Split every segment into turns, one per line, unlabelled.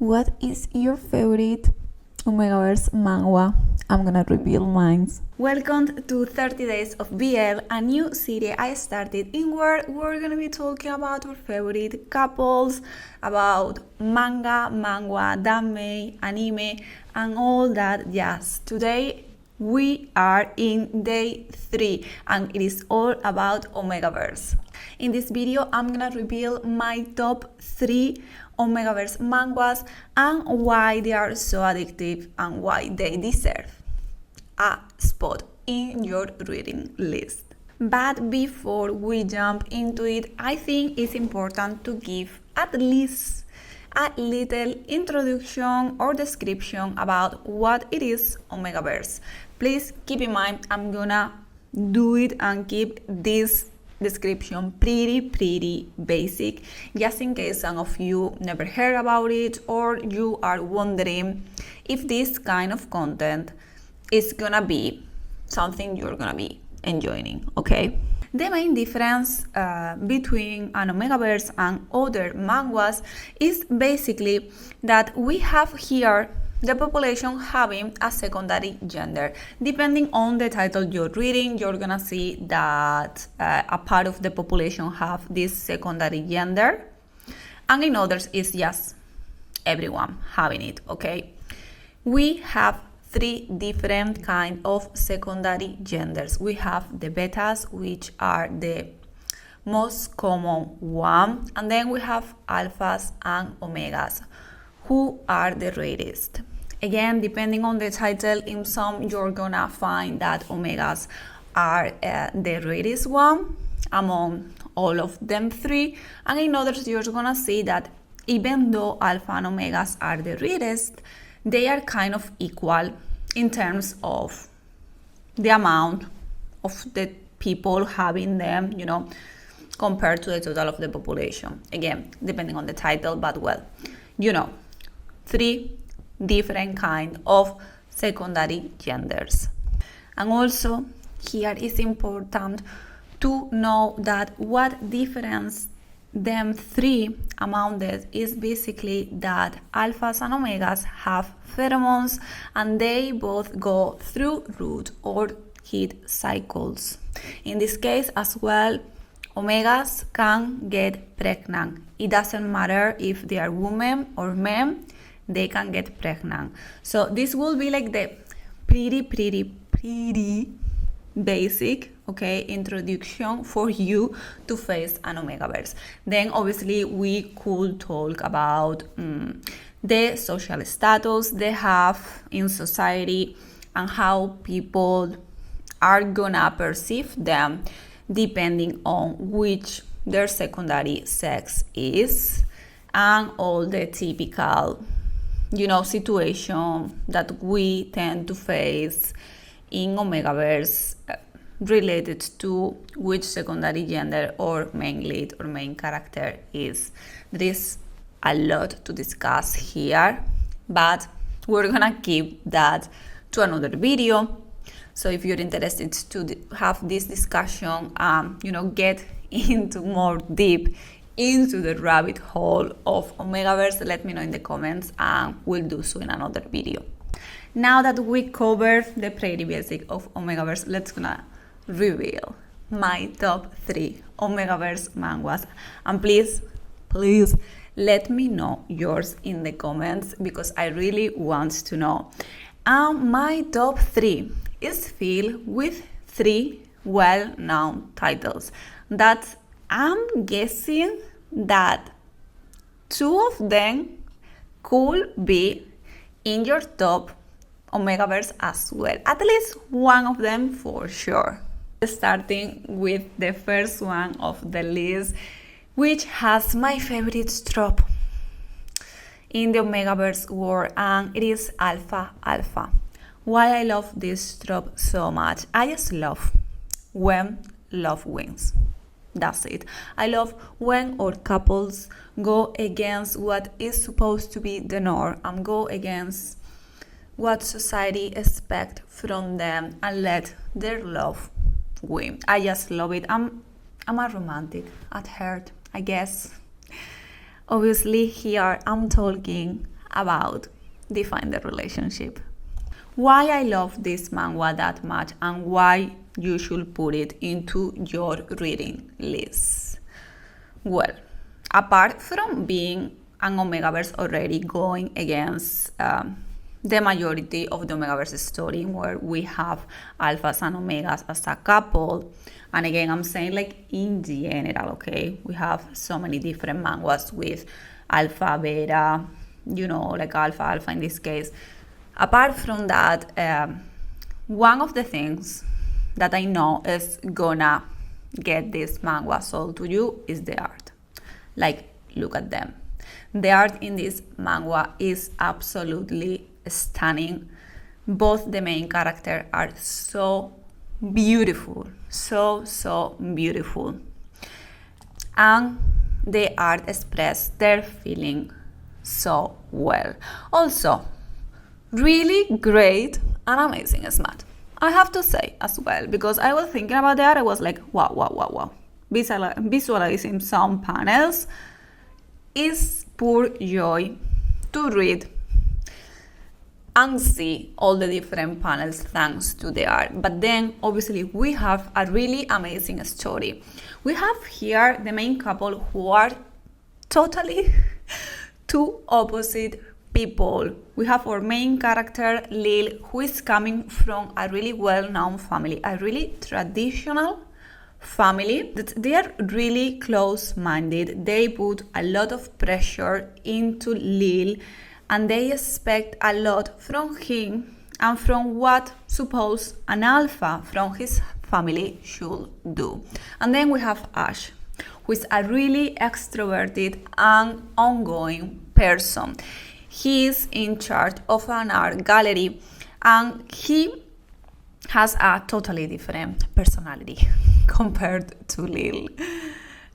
What is your favorite Omegaverse manhwa? I'm gonna reveal mine. Welcome to 30 Days of BL, a new series I started in where we're gonna be talking about our favorite couples, about manga, manhwa, anime, anime, and all that jazz. Today we are in day 3 and it is all about Omegaverse. In this video, I'm gonna reveal my top 3 Omegaverse manhwas and why they are so addictive and why they deserve a spot in your reading list. But before we jump into it, I think it's important to give at least a little introduction or description about what it is Omegaverse. Please keep in mind I'm gonna do it and keep this description pretty basic, just in case some of you never heard about it or you are wondering if this kind of content is gonna be something you're gonna be enjoying, okay? The main difference between an Omegaverse and other manhwas is basically that we have here the population having a secondary gender. Depending on the title you're reading, you're gonna see that a part of the population have this secondary gender, and in others it's just everyone having it, okay? We have 3 different kind of secondary genders. We have the betas, which are the most common one, and then we have alphas and omegas, who are the rarest. Again, depending on the title, in some you're gonna find that omegas are the rarest one among all of them 3, and in others you're gonna see that even though alpha and omegas are the rarest, they are kind of equal in terms of the amount of the people having them, compared to the total of the population. Again, depending on the title, but 3 different kind of secondary genders. And also here is important to know that what difference them 3 among this is basically that alphas and omegas have pheromones and they both go through root or heat cycles. In this case as well, omegas can get pregnant. It doesn't matter if they are women or men, they can get pregnant. So this will be like the pretty basic, okay, introduction for you to face an Omegaverse. Then obviously we could talk about the social status they have in society and how people are gonna perceive them depending on which their secondary sex is, and all the typical situation that we tend to face in Omegaverse related to which secondary gender or main lead or main character is. There is a lot to discuss here, but we're gonna keep that to another video. So if you're interested to have this discussion, get into more deep into the rabbit hole of Omegaverse, let me know in the comments and we'll do so in another video. Now that we covered the pretty basic of Omegaverse, let's gonna reveal my top 3 Omegaverse manhwas. And please let me know yours in the comments because I really want to know. My top 3 is filled with 3 well-known titles that I'm guessing that 2 of them could be in your top Omegaverse as well. At least one of them for sure. Starting with the first one of the list, which has my favorite trope in the Omegaverse world, and it is Alpha Alpha. Why I love this trope so much? I just love when love wins. That's it. I love when our couples go against what is supposed to be the norm and go against what society expects from them and let their love win. I just love it. I'm a romantic at heart, I guess. Obviously here I'm talking about define the relationship. Why I love this manhwa that much and why you should put it into your reading list. Well, apart from being an Omegaverse already going against the majority of the Omegaverse story where we have alphas and omegas as a couple, and again I'm saying like in general, okay, we have so many different manhwas with alpha, beta, like alpha in this case. Apart from that, one of the things that I know is gonna get this manhwa sold to you is the art. Like, look at them. The art in this manhwa is absolutely stunning. Both the main characters are so beautiful, so beautiful. And the art expresses their feeling so well. Also, really great and amazing smut. I have to say as well, because I was thinking about that, I was like, wow. Visualizing some panels is pure joy to read and see all the different panels thanks to the art. But then obviously we have a really amazing story. We have here the main couple who are totally two opposite people. We have our main character Lil, who is coming from a really well-known family, a really traditional family that they are really close-minded. They put a lot of pressure into Lil and they expect a lot from him and from what suppose an alpha from his family should do. And then we have Ash, who is a really extroverted and ongoing person. He is in charge of an art gallery and he has a totally different personality compared to Lil.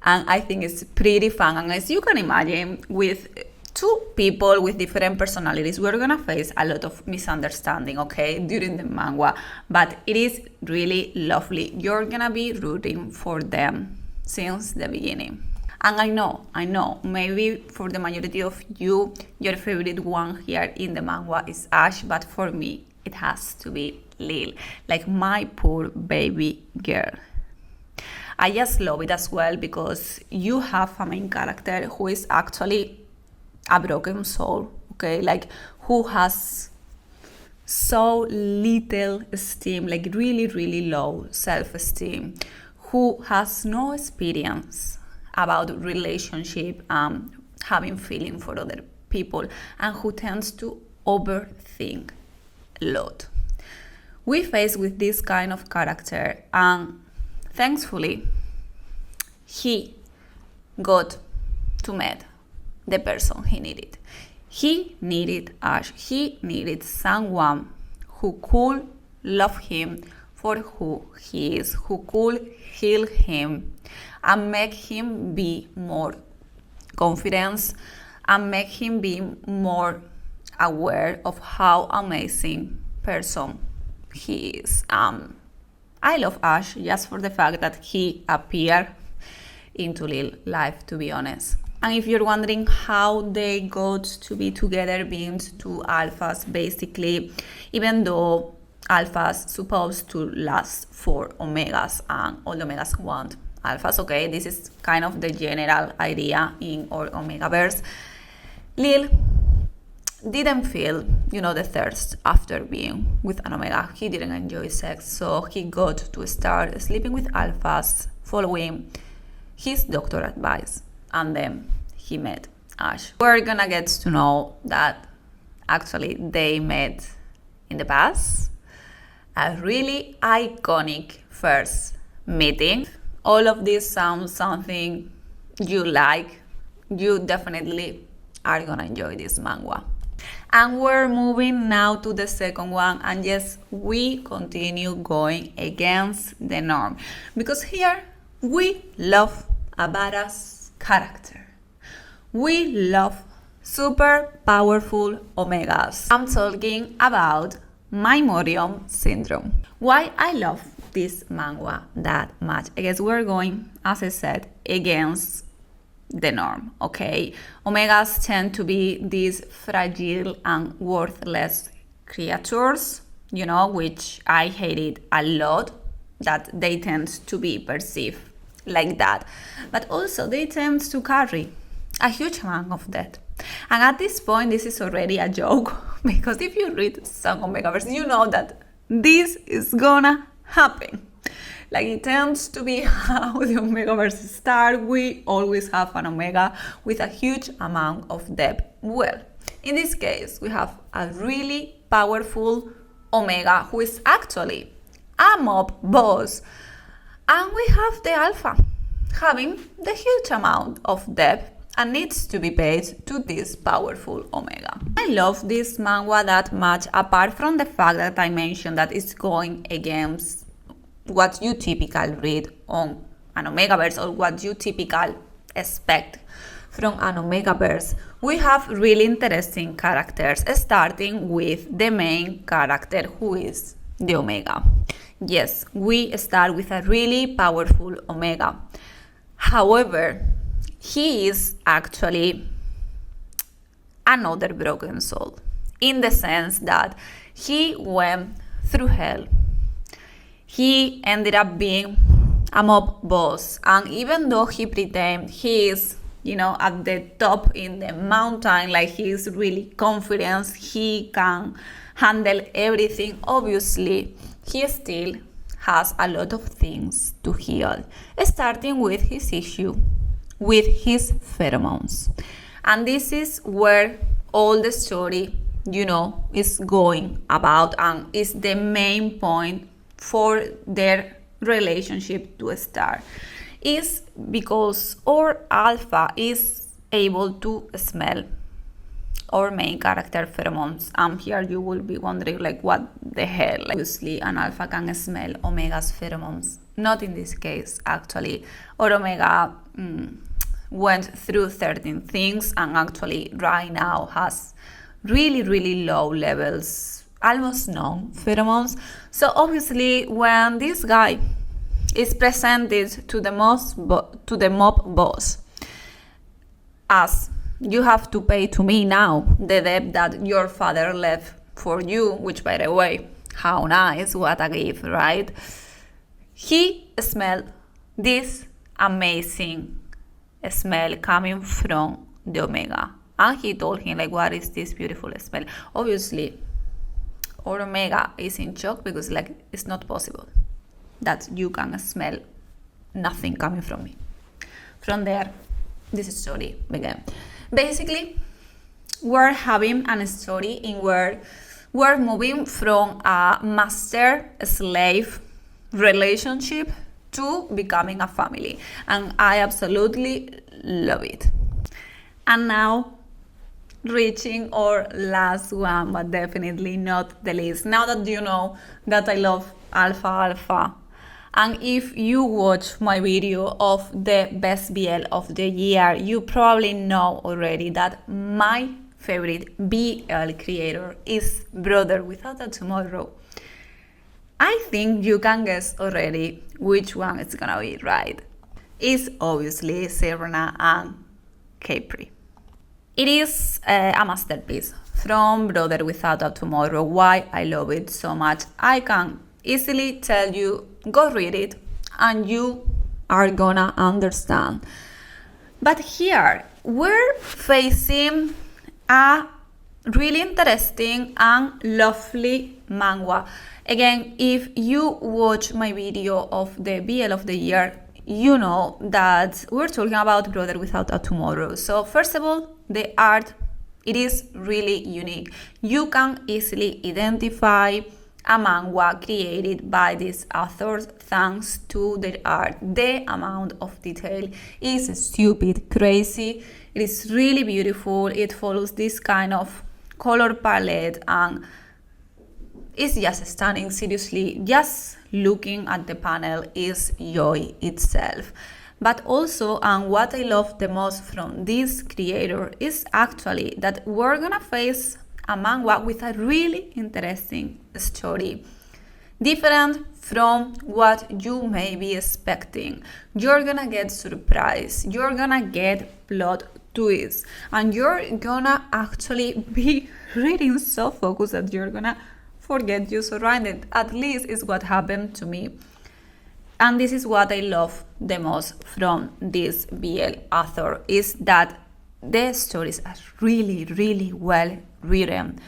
And I think it's pretty fun. And as you can imagine, with two people with different personalities, we're gonna face a lot of misunderstanding, okay, during the manhwa. But it is really lovely. You're gonna be rooting for them since the beginning. And I know, maybe for the majority of you, your favorite one here in the manhwa is Ash, but for me, it has to be Lil, like my poor baby girl. I just love it as well because you have a main character who is actually a broken soul, okay, like who has so little esteem, like really low self-esteem, who has no experience about relationship, having feeling for other people, and who tends to overthink a lot. We face with this kind of character, and thankfully he got to meet the person he needed. He needed Ash. He needed someone who could love him for who he is, who could heal him and make him be more confident and make him be more aware of how amazing person he is. I love Ash just for the fact that he appeared into Lil's life, to be honest. And if you're wondering how they got to be together, being two alphas, basically, even though alphas supposed to last for omegas and all omegas want alphas, okay, this is kind of the general idea in our Omegaverse. Lil didn't feel, the thirst after being with an omega. He didn't enjoy sex, so he got to start sleeping with alphas, following his doctor advice, and then he met Ash. We're gonna get to know that actually they met in the past. A really iconic first meeting. All of this sounds something you like. You definitely are gonna enjoy this manhwa. And we're moving now to the second one, and yes, we continue going against the norm because here we love a badass character. We love super powerful omegas. I'm talking about minmotionsyndrome. Why I love this manhwa that much? I guess we're going, as I said, against the norm, okay? Omegas tend to be these fragile and worthless creatures, which I hated a lot, that they tend to be perceived like that. But also they tend to carry a huge amount of debt. And at this point, this is already a joke, because if you read some Omegaverse, you know that this is gonna happen. Like, it tends to be how the Omegaverse start. We always have an Omega with a huge amount of debt. Well, in this case, we have a really powerful Omega who is actually a mob boss. And we have the Alpha having the huge amount of debt and needs to be paid to this powerful Omega. I love this manhwa that much, apart from the fact that I mentioned that it's going against what you typically read on an Omegaverse or what you typically expect from an Omegaverse. We have really interesting characters, starting with the main character, who is the Omega. Yes, we start with a really powerful Omega. However, he is actually another broken soul, in the sense that he went through hell. He ended up being a mob boss, and even though he pretends he is, at the top in the mountain, like he is really confident, he can handle everything, obviously, he still has a lot of things to heal, starting with his issue with his pheromones. And this is where all the story, is going about, and is the main point for their relationship to start. Is because our Alpha is able to smell our main character pheromones. And here you will be wondering, like, what the hell? Obviously, an Alpha can smell Omega's pheromones. Not in this case, actually. Our Omega went through 13 things, and actually right now has really, really low levels, almost no pheromones. So obviously, when this guy is presented to the mob boss as, you have to pay to me now the debt that your father left for you, which, by the way, how nice, what a gift, right? He smelled this amazing smell coming from the Omega, and he told him, like, what is this beautiful smell? Obviously, our Omega is in shock, because, like, it's not possible that you can smell nothing coming from me. From there, this story began. Basically, we're having a story in where we're moving from a master-slave relationship to becoming a family, and I absolutely love it. And now, reaching our last one, but definitely not the least. Now that you know that I love Alpha, and if you watch my video of the best BL of the year, you probably know already that my favorite BL creator is Brother Without a Tomorrow. I think you can guess already which one it's gonna be, right? It's obviously smyrnaandcapri. It is a masterpiece from Brother Without a Tomorrow. Why I love it so much, I can easily tell you, go read it and you are gonna understand. But here we're facing a really interesting and lovely manhwa. Again, if you watch my video of the BL of the year, you know that we're talking about Brother Without a Tomorrow. So first of all, the art, it is really unique. You can easily identify a manhwa created by these authors thanks to their art. The amount of detail is stupid, crazy. It is really beautiful. It follows this kind of color palette and it's just stunning. Seriously, just looking at the panel is joy itself. But also, and what I love the most from this creator is actually that we're gonna face a manhwa with a really interesting story. different from what you may be expecting. You're gonna get surprised, you're gonna get plot twists, and you're gonna actually be reading so focused that you're gonna forget your surroundings. At least is what happened to me. And this is what I love the most from this BL author, is that the stories are really, really well written.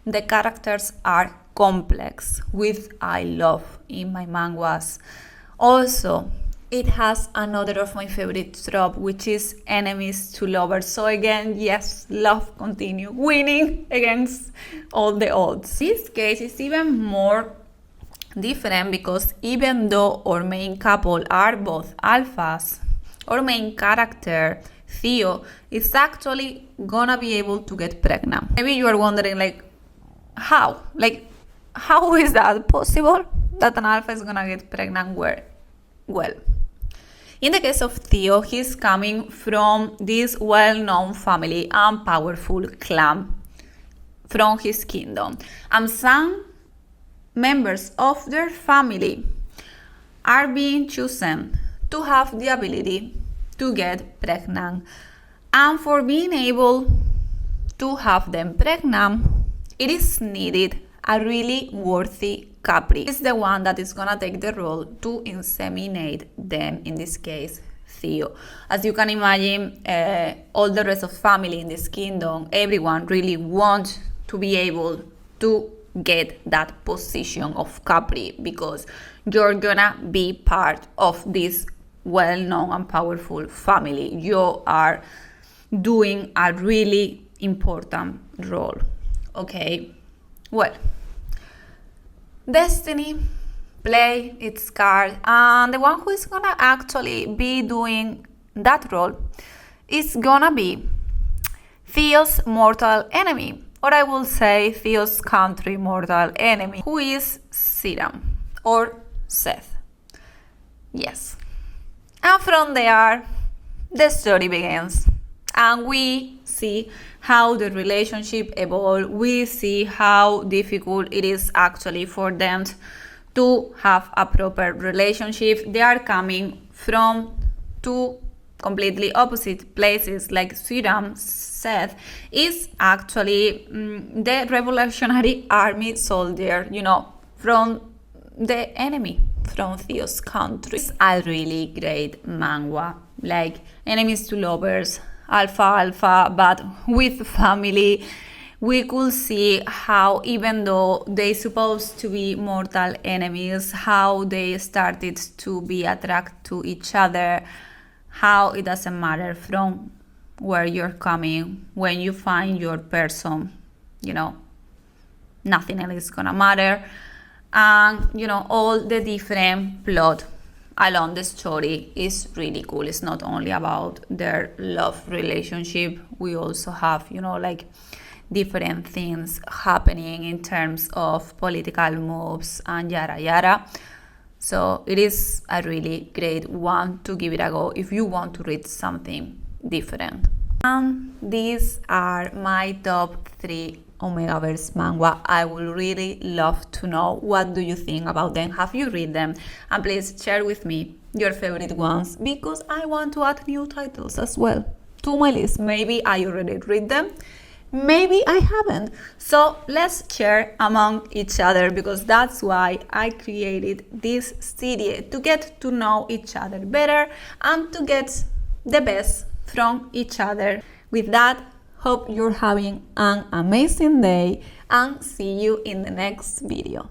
The characters are complex, which I love in my manhwas. Also, it has another of my favorite trope, which is enemies to lovers. So again, yes, love continue winning against all the odds. This case is even more different because even though our main couple are both alphas, our main character, Theo, is actually gonna be able to get pregnant. Maybe you are wondering, like, how? Like, how is that possible? That an alpha is gonna get pregnant where? Well, in the case of Theo, he's coming from this well-known family and powerful clan from his kingdom. And some members of their family are being chosen to have the ability to get pregnant. And for being able to have them pregnant, it is needed a really worthy Capri. It's the one that is gonna take the role to inseminate them, in this case, Theo. As you can imagine, all the rest of family in this kingdom, everyone really wants to be able to get that position of Capri, because you're gonna be part of this well-known and powerful family. You are doing a really important role. Okay, well, destiny play its card, and the one who is gonna actually be doing that role is gonna be Theo's mortal enemy, or I will say Theo's country mortal enemy, who is Siram or Seth. Yes. And from there, the story begins, and we see how the relationship evolves. We see how difficult it is actually for them to have a proper relationship. They are coming from two completely opposite places. Like Siram, Seth, is actually the Revolutionary Army soldier, from the enemy, from Theo's country. It's a really great manhwa, like enemies to lovers, alpha, but with family. We could see how, even though they supposed to be mortal enemies, how they started to be attracted to each other, how it doesn't matter from where you're coming. When you find your person, nothing else is gonna matter. And all the different plot along the story is really cool. It's not only about their love relationship. We also have like different things happening in terms of political moves and yada yada. So it is a really great one to give it a go if you want to read something different. And these are my top 3 Omegaverse manhwa. I would really love to know, what do you think about them? Have you read them? And please share with me your favorite ones, because I want to add new titles as well to my list. Maybe I already read them, maybe I haven't. So let's share among each other, because that's why I created this series, to get to know each other better and to get the best from each other. With that, hope you're having an amazing day, and see you in the next video.